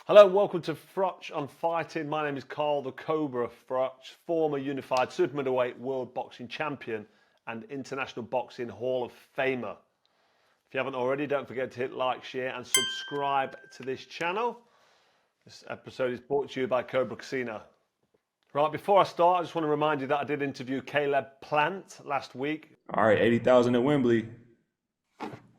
Hello and welcome to Froch on Fighting. My name is Carl the Cobra Froch, former unified super middleweight world boxing champion and International Boxing Hall of Famer. If you haven't already, don't forget to hit like, share and subscribe to this channel. This episode is brought to you by Cobra Casino. Right, before I start, I just want to remind you that I did interview Caleb Plant last week. All right, 80,000 at Wembley.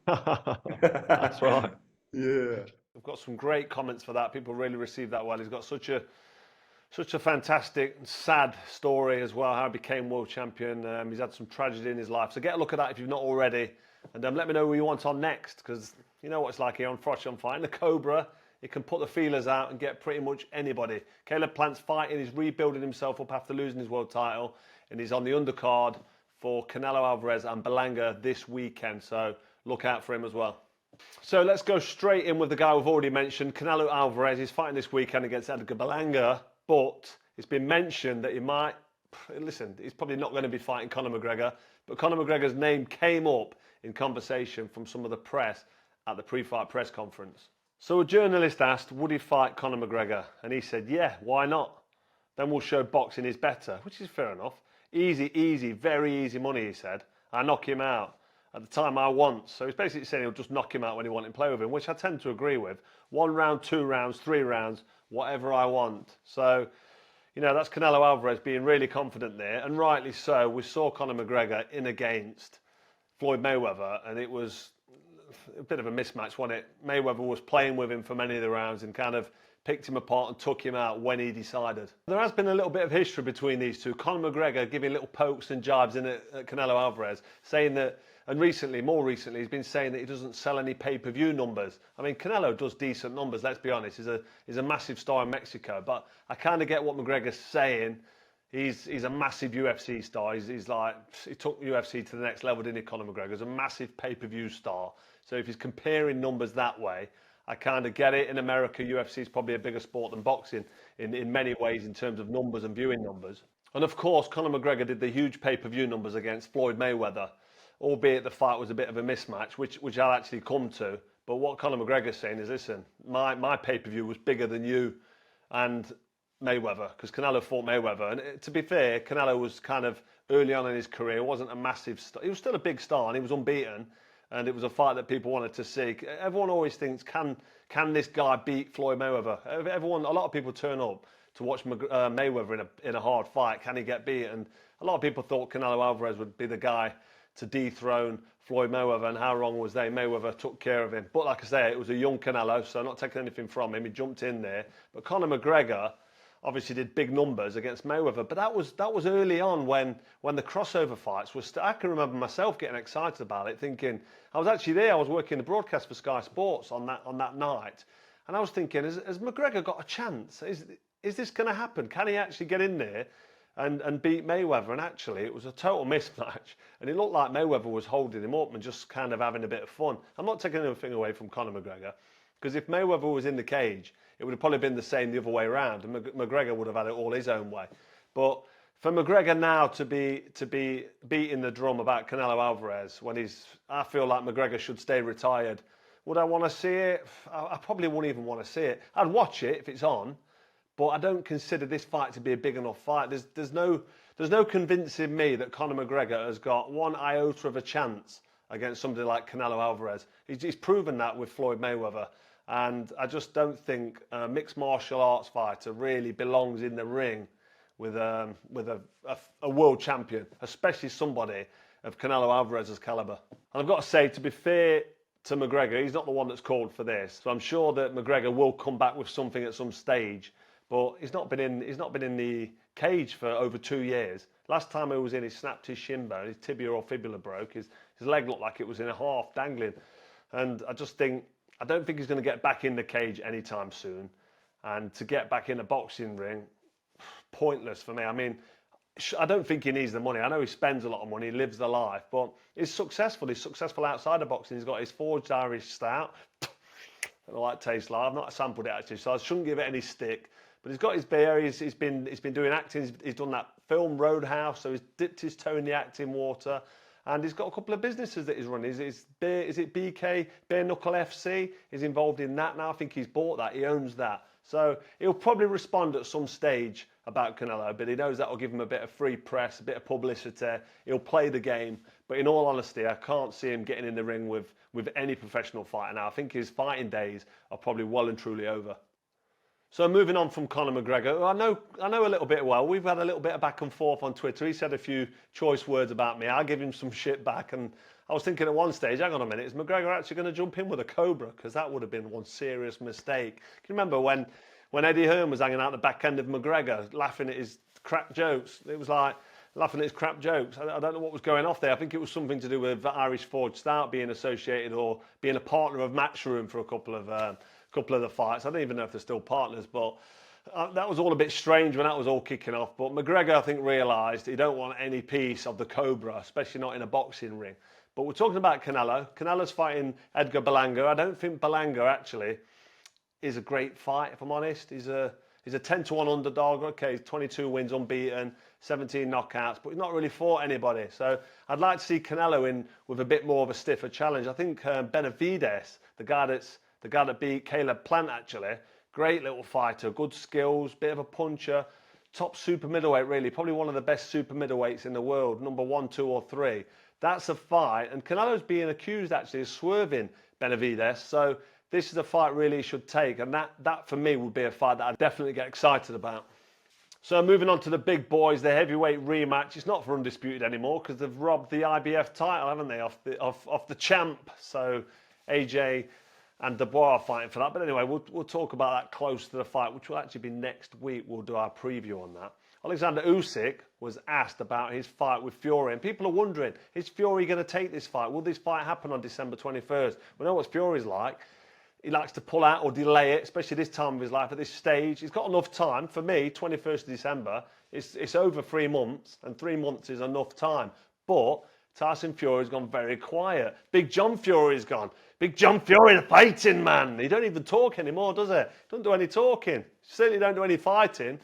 That's right. Yeah. I've got some great comments for that. People really received that well. He's got such a fantastic and sad story as well, how he became world champion. He's had some tragedy in his life. So get a look at that if you've not already. And let me know who you want on next, because you know what it's like here on Froch on Fighting. The Cobra, he can put the feelers out and get pretty much anybody. Caleb Plant's fighting. He's rebuilding himself up after losing his world title. And he's on the undercard for Canelo Alvarez and Berlanga this weekend. So look out for him as well. So let's go straight in with the guy we've already mentioned, Canelo Alvarez. He's fighting this weekend against Edgar Berlanga, but it's been mentioned that he might, listen, he's probably not going to be fighting Conor McGregor, but Conor McGregor's name came up in conversation from some of the press at the pre-fight press conference. So a journalist asked, would he fight Conor McGregor? And he said, yeah, why not? Then we'll show boxing is better, which is fair enough. Easy, very easy money, he said. I knock him out. At the time I want. So he's basically saying he'll just knock him out when he wants to play with him, which I tend to agree with. 1 round, 2 rounds, 3 rounds, whatever I want. So, you know, that's Canelo Alvarez being really confident there, and rightly so. We saw Conor McGregor in against Floyd Mayweather, and it was a bit of a mismatch, wasn't it? Mayweather was playing with him for many of the rounds and kind of picked him apart and took him out when he decided. There has been a little bit of history between these two. Conor McGregor giving little pokes and jibes in at Canelo Alvarez, saying that, and more recently, he's been saying that he doesn't sell any pay-per-view numbers. I mean, Canelo does decent numbers, let's be honest. He's a massive star in Mexico, but I kind of get what McGregor's saying. He's a massive UFC star. He's like, he took UFC to the next level, didn't he, Conor McGregor? He's a massive pay-per-view star. So if he's comparing numbers that way, I kind of get it. In America, UFC is probably a bigger sport than boxing in many ways in terms of numbers and viewing numbers. And of course, Conor McGregor did the huge pay-per-view numbers against Floyd Mayweather, albeit the fight was a bit of a mismatch, which I'll actually come to. But what Conor McGregor's saying is, listen, my pay-per-view was bigger than you and Mayweather, because Canelo fought Mayweather. And to be fair, Canelo was kind of early on in his career, wasn't a massive star. He was still a big star and he was unbeaten. And it was a fight that people wanted to see. Everyone always thinks, can this guy beat Floyd Mayweather? A lot of people turn up to watch Mayweather in a hard fight. Can he get beat? And a lot of people thought Canelo Alvarez would be the guy to dethrone Floyd Mayweather, and how wrong was they? Mayweather took care of him. But like I say, it was a young Canelo, so not taking anything from him. He jumped in there. But Conor McGregor obviously did big numbers against Mayweather, but that was early on when the crossover fights were. I can remember myself getting excited about it, thinking I was actually there. I was working the broadcast for Sky Sports on that night, and I was thinking, has McGregor got a chance? Is this going to happen? Can he actually get in there and beat Mayweather? And actually, it was a total mismatch, and it looked like Mayweather was holding him up and just kind of having a bit of fun. I'm not taking anything away from Conor McGregor, because if Mayweather was in the cage, it would have probably been the same the other way around, and McGregor would have had it all his own way. But for McGregor now to be beating the drum about Canelo Alvarez when I feel like McGregor should stay retired. Would I want to see it? I probably wouldn't even want to see it. I'd watch it if it's on, but I don't consider this fight to be a big enough fight. There's no convincing me that Conor McGregor has got one iota of a chance against somebody like Canelo Alvarez. He's proven that with Floyd Mayweather. And I just don't think a mixed martial arts fighter really belongs in the ring with a world champion, especially somebody of Canelo Alvarez's caliber. And I've got to say, to be fair to McGregor, he's not the one that's called for this. So I'm sure that McGregor will come back with something at some stage. But he's not been in the cage for over 2 years. Last time he was in, he snapped his shin bone, his tibia or fibula broke. His leg looked like it was in a half dangling. And I don't think he's going to get back in the cage anytime soon. And to get back in a boxing ring, pointless for me. I mean, I don't think he needs the money. I know he spends a lot of money, he lives the life, but he's successful. He's successful outside of boxing. He's got his forged Irish stout. I don't like taste like. I've not sampled it actually, so I shouldn't give it any stick. But he's got his beer. He's been doing acting. He's done that film Roadhouse, so he's dipped his toe in the acting water. And he's got a couple of businesses that he's running. Is it BK, Bare Knuckle FC? He's involved in that now. I think he's bought that. He owns that. So he'll probably respond at some stage about Canelo, but he knows that will give him a bit of free press, a bit of publicity. He'll play the game. But in all honesty, I can't see him getting in the ring with any professional fighter now. I think his fighting days are probably well and truly over. So moving on from Conor McGregor, I know a little bit well. We've had a little bit of back and forth on Twitter. He said a few choice words about me. I give him some shit back, and I was thinking at one stage, hang on a minute, is McGregor actually going to jump in with a Cobra? Because that would have been one serious mistake. Can you remember when Eddie Hearn was hanging out the back end of McGregor, laughing at his crap jokes? It was like laughing at his crap jokes. I don't know what was going off there. I think it was something to do with Irish Forge Stout being associated or being a partner of Matchroom for a couple of the fights. I don't even know if they're still partners, but that was all a bit strange when that was all kicking off. But McGregor, I think, realised he don't want any piece of the Cobra, especially not in a boxing ring. But we're talking about Canelo. Canelo's fighting Edgar Berlanga. I don't think Berlanga actually is a great fight, if I'm honest. He's a 10-1 underdog. Okay, he's 22 wins unbeaten, 17 knockouts, but he's not really fought anybody. So I'd like to see Canelo in with a bit more of a stiffer challenge. I think Benavidez, the guy that beat Caleb Plant, actually, great little fighter, good skills, bit of a puncher, top super middleweight, really, probably one of the best super middleweights in the world, number 1, 2 or 3. That's a fight, and Canelo's being accused actually of swerving Benavidez, so this is a fight really he should take, and that for me would be a fight that I'd definitely get excited about. So moving on to the big boys, the heavyweight rematch. It's not for Undisputed anymore because they've robbed the IBF title, haven't they, off the champ. So AJ and Dubois are fighting for that. But anyway, we'll talk about that close to the fight, which will actually be next week. We'll do our preview on that. Alexander Usyk was asked about his fight with Fury, and people are wondering, is Fury going to take this fight? Will this fight happen on December 21st? We know what Fury's like. He likes to pull out or delay it, especially this time of his life, at this stage. He's got enough time. For me, 21st of December, it's over 3 months, and 3 months is enough time. But Tyson Fury's gone very quiet. Big John Fury's gone. Big John Fury, the fighting man. He don't even talk anymore, does he? Don't do any talking. Certainly don't do any fighting.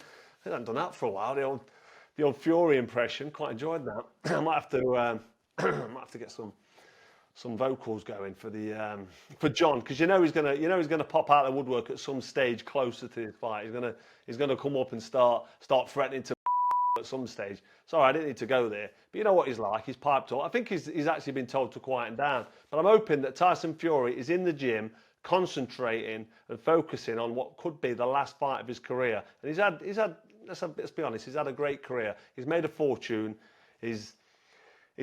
I haven't done that for a while. The old Fury impression. Quite enjoyed that. I might have to get some vocals going for John, because you know he's gonna pop out of the woodwork at some stage closer to his fight. He's gonna come up and start threatening to at some stage. Sorry, I didn't need to go there, but you know what he's like. He's piped up. I think he's actually been told to quieten down. But I'm hoping that Tyson Fury is in the gym, concentrating and focusing on what could be the last fight of his career. And he's had. Let's be honest. He's had a great career. He's made a fortune. He's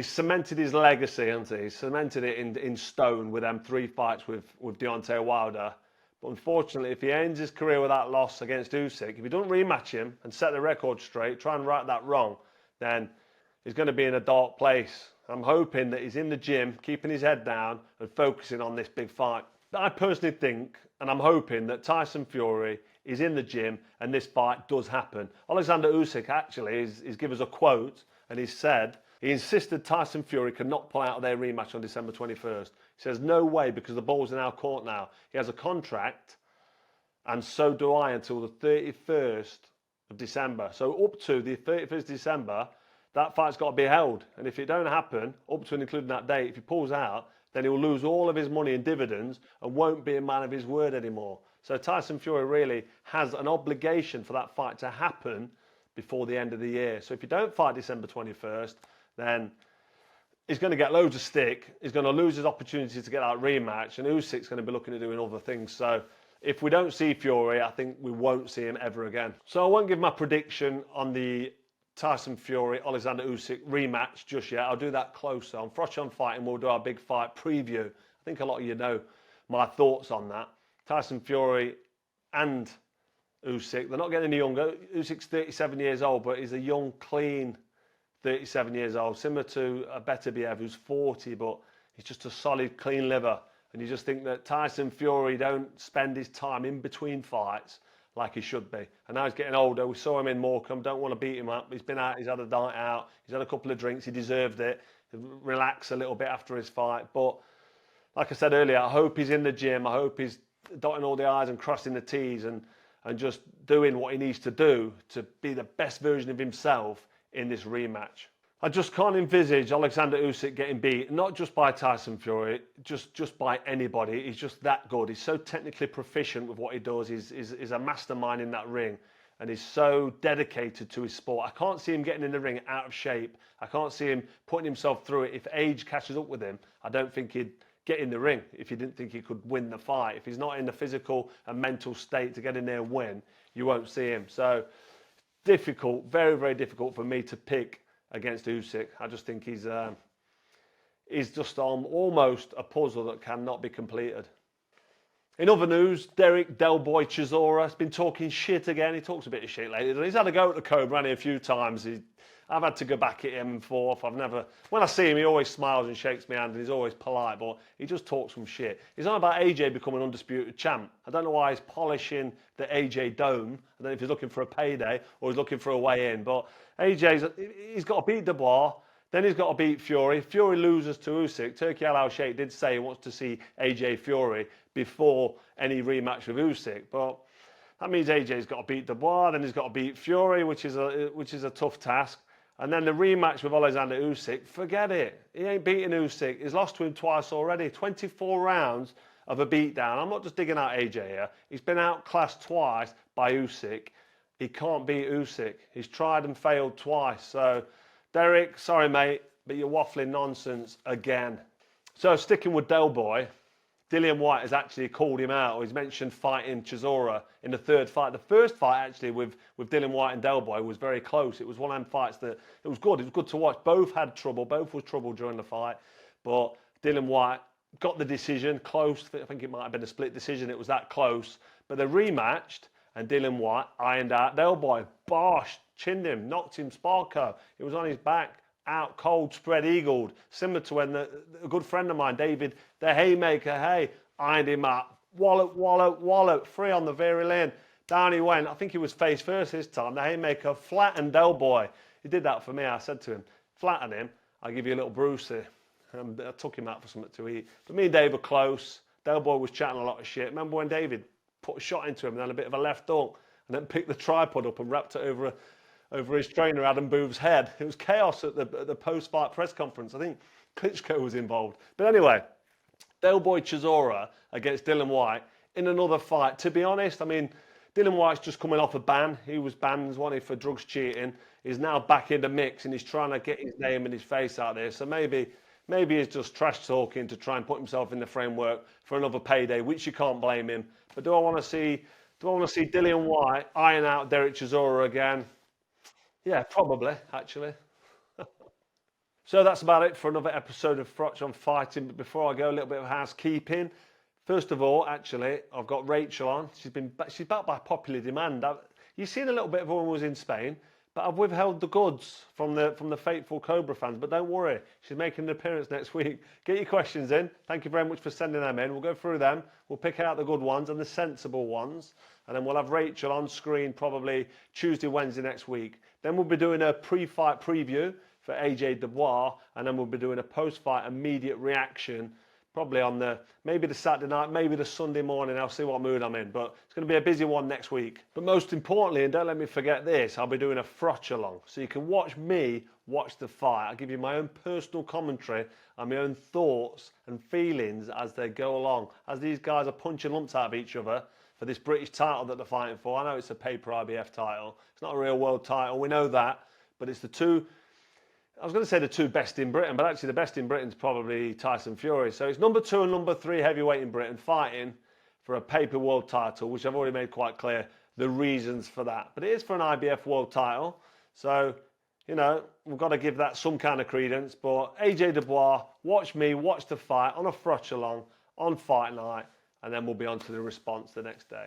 cemented his legacy, hasn't he? He's cemented it in stone with them 3 fights with Deontay Wilder. But unfortunately, if he ends his career with that loss against Usyk, if he doesn't rematch him and set the record straight, try and right that wrong, then he's going to be in a dark place. I'm hoping that he's in the gym, keeping his head down and focusing on this big fight. I personally think, and I'm hoping, that Tyson Fury is in the gym and this fight does happen. Alexander Usyk actually is given us a quote, and he said, he insisted Tyson Fury could not pull out of their rematch on December 21st. He says, no way, because the ball's in our court now. He has a contract, and so do I, until the 31st of December. So up to the 31st of December, that fight's got to be held. And if it don't happen, up to and including that date, if he pulls out, then he'll lose all of his money in dividends and won't be a man of his word anymore. So Tyson Fury really has an obligation for that fight to happen before the end of the year. So if you don't fight December 21st, then he's going to get loads of stick. He's going to lose his opportunity to get that rematch, and Usyk's going to be looking at doing other things. So if we don't see Fury, I think we won't see him ever again. So I won't give my prediction on the Tyson Fury, Alexander Usyk rematch just yet. I'll do that closer. On Froch on Fighting, we'll do our big fight preview. I think a lot of you know my thoughts on that. Tyson Fury and Usyk, they're not getting any younger. Usyk's 37 years old, but he's a young, clean 37 years old, similar to a Benavidez who's 40, but he's just a solid, clean liver. And you just think that Tyson Fury don't spend his time in between fights like he should be. And now he's getting older. We saw him in Morecambe. Don't want to beat him up. He's been out. He's had a night out. He's had a couple of drinks. He deserved it. Relax a little bit after his fight. But like I said earlier, I hope he's in the gym. I hope he's dotting all the I's and crossing the T's and just doing what he needs to do to be the best version of himself in this rematch. I just can't envisage Alexander Usyk getting beat, not just by Tyson Fury, just by anybody. He's just that good. He's so technically proficient with what he does. He's a mastermind in that ring, and he's so dedicated to his sport. I can't see him getting in the ring out of shape. I can't see him putting himself through it. If age catches up with him, I don't think he'd get in the ring if he didn't think he could win the fight. If he's not in the physical and mental state to get in there and win, you won't see him. So difficult, very, very difficult for me to pick against Usyk. I just think he's just almost a puzzle that cannot be completed. In other news, Derek Delboy Chisora has been talking shit again. He talks a bit of shit lately. He's had a go at the Cobra a few times. I've had to go back at him and forth. When I see him, he always smiles and shakes my hand and he's always polite, but he just talks some shit. He's on about AJ becoming undisputed champ. I don't know why he's polishing the AJ dome. I don't know if he's looking for a payday or he's looking for a way in, but he's got to beat Dubois, then he's got to beat Fury. Fury loses to Usyk. Turki Al-Sheikh did say he wants to see AJ Fury before any rematch with Usyk, but that means AJ's got to beat Dubois, then he's got to beat Fury, which is a tough task. And then the rematch with Alexander Usyk, forget it. He ain't beating Usyk. He's lost to him twice already. 24 rounds of a beatdown. I'm not just digging out AJ here. He's been outclassed twice by Usyk. He can't beat Usyk. He's tried and failed twice. So, Derek, sorry, mate, but you're waffling nonsense again. So, sticking with Delboy, Dillian Whyte has actually called him out, or he's mentioned fighting Chisora in the third fight. The first fight, actually, with Dillian Whyte and Delboy was very close. It was one of them fights that, it was good. It was good to watch. Both had trouble. Both was trouble during the fight. But Dillian Whyte got the decision, close. I think it might have been a split decision. It was that close. But they rematched, and Dillian Whyte ironed out Delboy. Bosh, chinned him, knocked him Sparko. It was on his back. Out cold, spread eagled, similar to when a good friend of mine, David, the Haymaker, ironed him up. Wallop, free on the very lane. Down he went. I think he was face first this time. The Haymaker flattened Delboy. He did that for me. I said to him, flatten him, I'll give you a little Brucey. I took him out for something to eat. But me and Dave were close. Delboy was chatting a lot of shit. Remember when David put a shot into him and then a bit of a left hook and then picked the tripod up and wrapped it over his trainer, Adam Booth's head. It was chaos at the post-fight press conference. I think Klitschko was involved. But anyway, Delboy Chisora against Dillian Whyte in another fight. To be honest, I mean, Dillian Whyte's just coming off a ban. He was banned, wanted for drugs cheating. He's now back in the mix and he's trying to get his name and his face out there. So maybe he's just trash talking to try and put himself in the framework for another payday, which you can't blame him. But do I want to see Dillian Whyte iron out Derek Chisora again? Yeah, probably, actually. So that's about it for another episode of Froch on Fighting. But before I go, a little bit of housekeeping. First of all, actually, I've got Rachel on. She's back by popular demand. You've seen a little bit of her when I was in Spain, but I've withheld the goods from the faithful Cobra fans. But don't worry, she's making an appearance next week. Get your questions in. Thank you very much for sending them in. We'll go through them. We'll pick out the good ones and the sensible ones. And then we'll have Rachel on screen probably Tuesday, Wednesday next week. Then we'll be doing a pre-fight preview for AJ Dubois, and then we'll be doing a post-fight immediate reaction, probably on maybe the Saturday night, maybe the Sunday morning. I'll see what mood I'm in, but it's going to be a busy one next week. But most importantly, and don't let me forget this, I'll be doing a Froch along, so you can watch me watch the fight. I'll give you my own personal commentary and my own thoughts and feelings as they go along, as these guys are punching lumps out of each other for this British title that they're fighting for. I know it's a paper IBF title. It's not a real world title. We know that. But it's the two best in Britain, but actually the best in Britain is probably Tyson Fury. So it's number 2 and number 3 heavyweight in Britain fighting for a paper world title, which I've already made quite clear the reasons for that. But it is for an IBF world title. So, you know, we've got to give that some kind of credence. But AJ Dubois, watch me, watch the fight on a Froch along on fight night. And then we'll be on to the response the next day.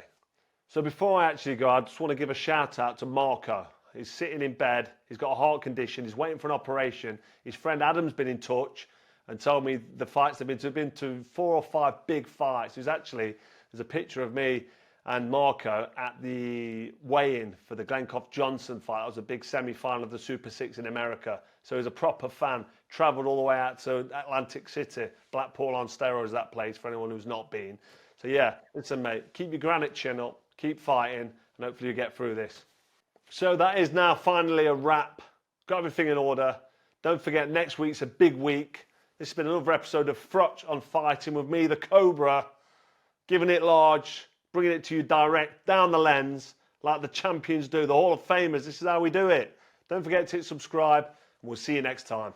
So before I actually go, I just want to give a shout out to Marco. He's sitting in bed. He's got a heart condition. He's waiting for an operation. His friend Adam's been in touch and told me the fights they've been to 4 or 5 big fights. There's a picture of me and Marco at the weigh-in for the Glencoff Johnson fight. It was a big semi-final of the Super 6 in America. So he's a proper fan. Travelled all the way out to Atlantic City, Blackpool on steroids, that place, for anyone who's not been. So yeah, listen mate, keep your granite chin up, keep fighting, and hopefully you get through this. So that is now finally a wrap. Got everything in order. Don't forget, next week's a big week. This has been another episode of Froch on Fighting with me, the Cobra, giving it large, bringing it to you direct, down the lens, like the champions do, the Hall of Famers. This is how we do it. Don't forget to hit subscribe, and we'll see you next time.